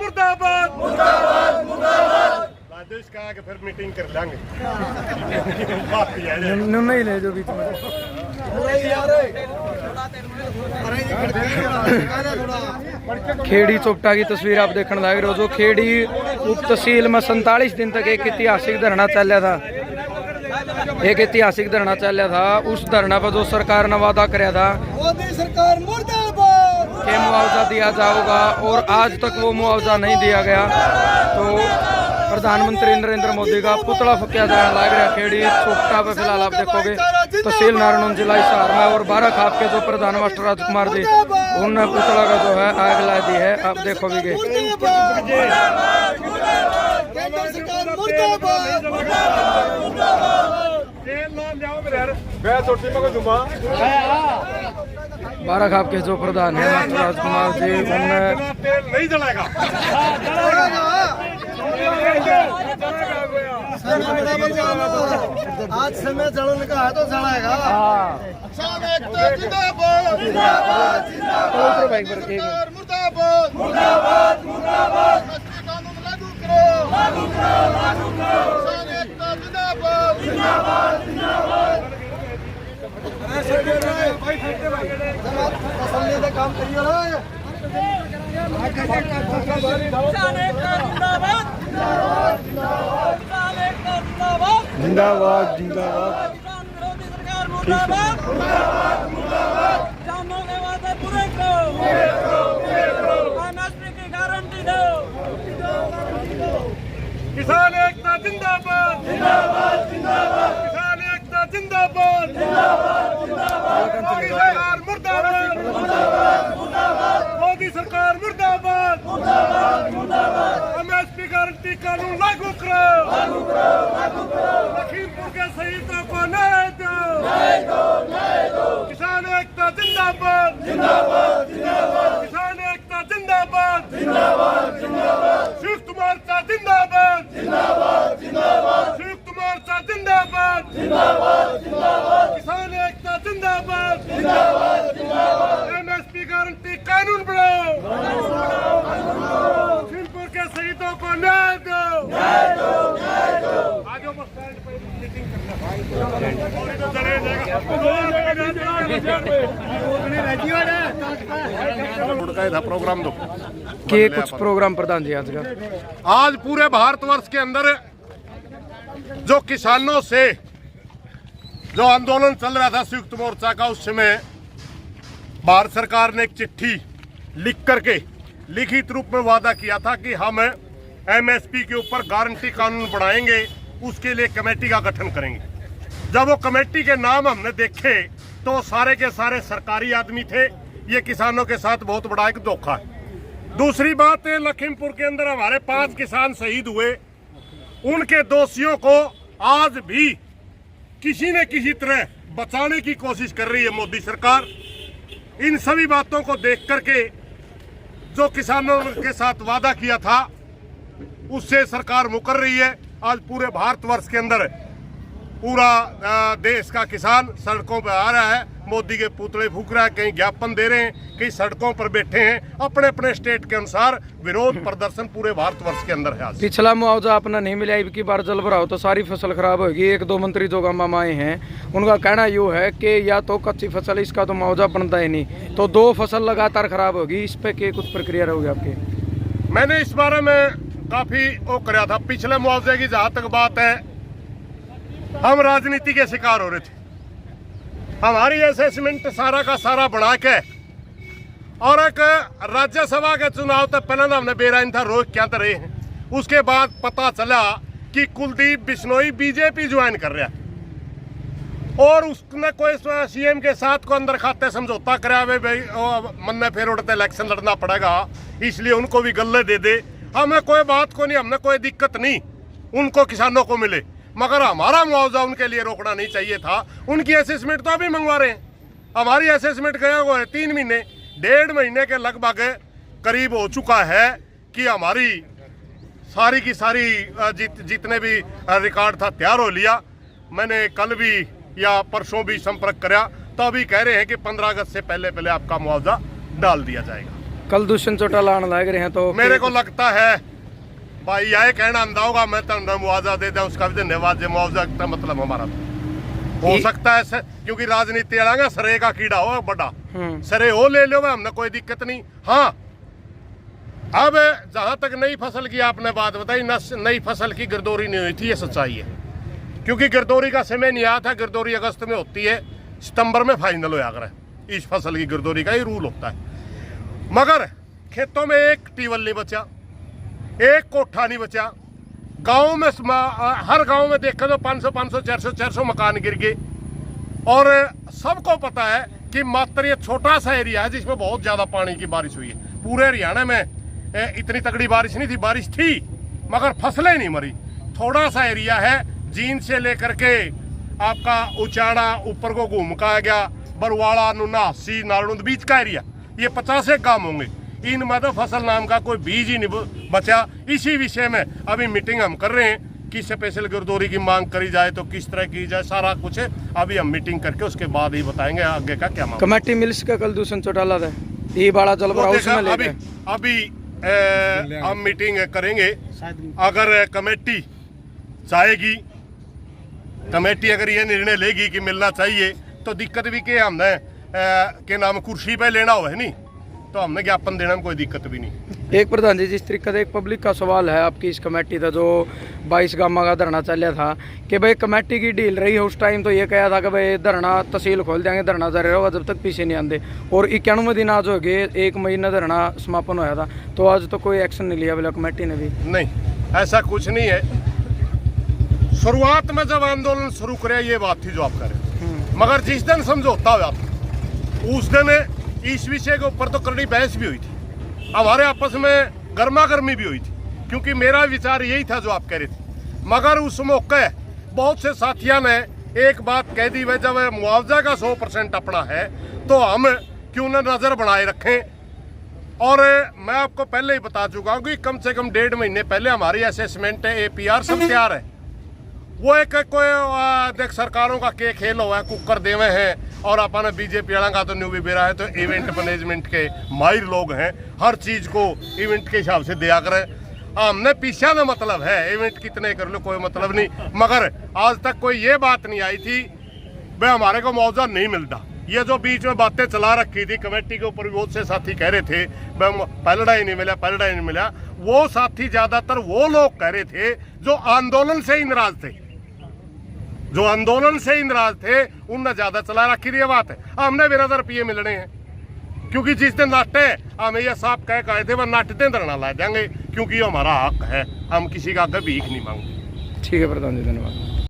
मुर्दाबाद मुर्दाबाद मुर्दाबाद। राजेश कहा कि फिर मीटिंग कर लेंगे। नहीं ले जो बीच में खेड़ी चोपटा की तस्वीर आप देखने लग रहे हो। जो खेड़ी उप तहसील में 47 दिन तक एक ऐतिहासिक धरना चल रहा था। एक ऐतिहासिक धरना चल रहा था। उस धरना पर जो सरकार ने वादा कराया था मोदी सरकार मुर्दाबाद कि मुआवजा दिया जाएगा और आज तक वो मुआवजा नहीं दिया गया। तो प्रधानमंत्री नरेंद्र मोदी का पुतला फूंका जाने लग रहा खेड़ी चोपटा पे। फिलहाल आप देखोगे तहसील नारायण जिला हिसार में और 12 खाप के जो प्रधान मास्टर राजकुमार जी उन्होंने पुतला का जो है आग ला दी है। आप देखोगे बारह खाप के जो प्रधान है मास्टर राजकुमार जी उन्होंने नहीं जलाएगा। आज समय जलन का है तो जलाएगा। मुर्दाबाद मुर्दाबाद मुर्दाबाद कानून लागू करो लागू करो लागू करो। जिंदाबाद जिंदाबाद जिंदाबाद। तसल्ली का काम करिए ना। जिंदाबाद जिंदाबाद। किसान एकता जिंदाबाद जिंदाबाद जिंदाबाद। किसान एकता जिंदाबाद जिंदाबाद जिंदाबाद। मोदी सरकार मुर्दाबाद मुर्दाबाद मुर्दाबाद। मोदी सरकार मुर्दाबाद मुर्दाबाद मुर्दाबाद। एमएसपी गारंटी कानून लागू करो लागू करो लागू करो। लखीमपुर के शहीदों को न्याय दो न्याय दो न्याय दो। किसान एकता जिंदाबाद जिंदाबाद जिंदाबाद। किसान एकता जिंदाबाद जिंदाबाद जिंदाबाद। संयुक्त मोर्चा जिंदाबाद जिंदाबाद जिंदाबाद। संयुक्त मोर्चा जिंदाबाद जिंदाबाद जिंदाबाद। किसान एकता जिंदाबाद जिंदाबाद जिंदाबाद। एमएसपी गारंटी कानून बनाओ लखीमपुर के शहीदों को न्याय दो न्याय दो न्याय दो। आगे बस स्टैंड पे मीटिंग करना भाई। प्रोग्राम दो के कुछ प्रोग्राम प्रधान जी आज का। आज पूरे भारतवर्ष के अंदर जो किसानों से जो आंदोलन चल रहा था संयुक्त मोर्चा का, उस समय भारत सरकार ने एक चिट्ठी लिख करके लिखित रूप में वादा किया था कि हम एमएसपी के ऊपर गारंटी कानून बनाएंगे, उसके लिए कमेटी का गठन करेंगे। जब वो कमेटी के नाम हमने देखे तो सारे के सारे सरकारी आदमी थे। ये किसानों के साथ बहुत बड़ा एक धोखा है। दूसरी बात है, लखीमपुर के अंदर हमारे 5 किसान शहीद हुए, उनके दोषियों को आज भी किसी न किसी तरह बचाने की कोशिश कर रही है मोदी सरकार। इन सभी बातों को देख करके जो किसानों के साथ वादा किया था उससे सरकार मुकर रही है। आज पूरे भारतवर्ष के अंदर पूरा देश का किसान सड़कों पर आ रहा है, मोदी के पुतले फूक रहा है, कहीं ज्ञापन दे रहे हैं, कहीं सड़कों पर बैठे हैं। अपने अपने स्टेट के अनुसार विरोध प्रदर्शन पूरे भारतवर्ष के अंदर है। आज पिछला मुआवजा अपना नहीं मिला, अब की बार जल भराओ तो सारी फसल खराब होगी। 1-2 मंत्री जो गामा आए हैं उनका कहना यूँ है कि या तो कच्ची फसल इसका तो मुआवजा बनता ही नहीं, तो 2 फसल लगातार खराब होगी। इस पे के कुछ प्रक्रिया रहोगी आपकी? मैंने इस बारे में काफी वो कराया था। पिछले मुआवजे की जहाँ तक बात है, हम राजनीति के शिकार हो रहे थे। हमारी असेसमेंट सारा का सारा बना के और एक राज्यसभा के चुनाव तक पहले हमने बेराइन था, रोक क्या रहे हैं। उसके बाद पता चला कि कुलदीप बिश्नोई बीजेपी ज्वाइन कर रहा है और उसने कोई सीएम के साथ को अंदर खाते समझौता कराया। भाई मन में फिर उड़ते इलेक्शन लड़ना पड़ेगा, इसलिए उनको भी गले दे दे। हमें कोई बात को नहीं, हमने कोई दिक्कत नहीं उनको किसानों को मिले, मगर हमारा मुआवजा उनके लिए रोकना नहीं चाहिए था। उनकी असेसमेंट तो अभी मंगवा रहे हैं। हमारी असेसमेंट गया हुआ है 3 महीने, 1.5 महीने के लगभग करीब हो चुका है कि हमारी सारी की सारी जितने भी रिकॉर्ड था तैयार हो लिया। मैंने कल भी या परसों भी संपर्क कराया, तो अभी कह रहे हैं कि 15 अगस्त से पहले आपका मुआवजा डाल दिया जाएगा। कल दुष्यंत चौटाला आने लग रहे हैं तो मेरे को लगता है भाई यह कहना आंदा होगा मैं तो मुआवजा दे दूं, उसका भी धन्यवाद। जो मुआवजा का मतलब हमारा हो सकता है क्योंकि राजनीति वाला सरे का कीड़ा हो बड़ा, सरे हो ले लो, हमने कोई दिक्कत नहीं। हाँ, अब जहां तक नई फसल की आपने बात बताई, नई फसल की गिरदौरी नहीं हुई थी, ये सच्चाई है। क्योंकि गिरदौरी का समय नहीं आया था। गिरदौरी अगस्त में होती है, सितंबर में फाइनल हो जाकर इस फसल की गिरदौरी का ही रूल होता है। मगर खेतों में एक टीवल नहीं बचा, एक कोठा नहीं बचा। गांव में हर गांव में देखा तो 500 400 मकान गिर गए। और सबको पता है कि मात्र ये छोटा सा एरिया है जिसमें बहुत ज्यादा पानी की बारिश हुई है। पूरे हरियाणा में इतनी तगड़ी बारिश नहीं थी, बारिश थी मगर फसलें नहीं मरी। थोड़ा सा एरिया है, जींद से लेकर के आपका उचाड़ा ऊपर को घूम का गया, बरवाड़ा, नुना, हस्सी, नारनुंद बीच का एरिया, ये 50 गांव होंगे। इनमें तो फसल नाम का कोई बीज ही नहीं बचा। इसी विषय में अभी मीटिंग हम कर रहे हैं कि स्पेशल गिरदौरी की मांग करी जाए तो किस तरह की जाए, सारा कुछ है। अभी हम मीटिंग करके उसके बाद ही बताएंगे आगे का क्या मांग। कमेटी मिल्स का कल दुष्यंत चौटाला था, ये बड़ा जल भरा उसमें लेके अभी हम मीटिंग करेंगे। अगर कमेटी चाहेगी, कमेटी अगर ये निर्णय लेगी कि मिलना चाहिए तो दिक्कत भी के हमने के नाम कुर्सी पे लेना हो है नहीं, तो हमने ज्ञापन देना में कोई दिक्कत भी नहीं। एक प्रधान जी, जिस तरीके से एक पब्लिक का सवाल है आपकी इस कमेटी था जो 22 गामा का धरना चलिया था कि भाई कमेटी की डील रही है उस टाइम तो ये कहा था कि भाई धरना तहसील खोल देंगे, धरना जारी रहेगा जब तक पीछे नहीं आते। और 91 दिन आज हो गए, 1 महीना धरना समापन होया था, तो आज तो कोई एक्शन नहीं लिया बोला कमेटी ने भी। नहीं, ऐसा कुछ नहीं है। शुरुआत में जब आंदोलन शुरू करे ये बात थी जो आप करें, मगर जिस दिन समझौता हुआ था उस दिन इस विषय के ऊपर तो कड़ी बहस भी हुई थी, हमारे आपस में गर्मा गर्मी भी हुई थी। क्योंकि मेरा विचार यही था जो आप कह रहे थे, मगर उस मौके बहुत से साथियों ने एक बात कह दी, वह जब मुआवजा का 100% अपना है तो हम क्यों न नजर बनाए रखें। और मैं आपको पहले ही बता चुका हूँ कि कम से कम 1.5 महीने पहले हमारी असेसमेंट है, APR सब तैयार है। वो एक कोई देख सरकारों का के खेल हुआ है, कुकर देवे हैं और अपन बीजेपी वाला का तो न्यू भी बेरा है। तो इवेंट मैनेजमेंट के माहिर लोग हैं, हर चीज को इवेंट के हिसाब से दिया करें। हमने पीछा ना मतलब है, इवेंट कितने कर लो कोई मतलब नहीं, मगर आज तक कोई ये बात नहीं आई थी भाई हमारे को मुआवजा नहीं मिलता। ये जो बीच में बातें चला रखी थी कमेटी के ऊपर भी बहुत से साथी कह रहे थे पलड़ा ही नहीं मिला, पलड़ा ही नहीं मिला। वो साथी ज्यादातर वो लोग कह रहे थे जो आंदोलन से ही नाराज थे, जो आंदोलन से ही नाराज थे, उनने ज्यादा चला रखी थी। ये बात है, हमने बिरादर रुपये मिलने हैं। क्योंकि जिस दिन नाटे हमें ये साफ कह गए थे वह नाटते धरना ला देंगे, क्योंकि ये हमारा हक है, हम किसी का आगे भीख नहीं मांगते। ठीक है प्रधान जी, धन्यवाद।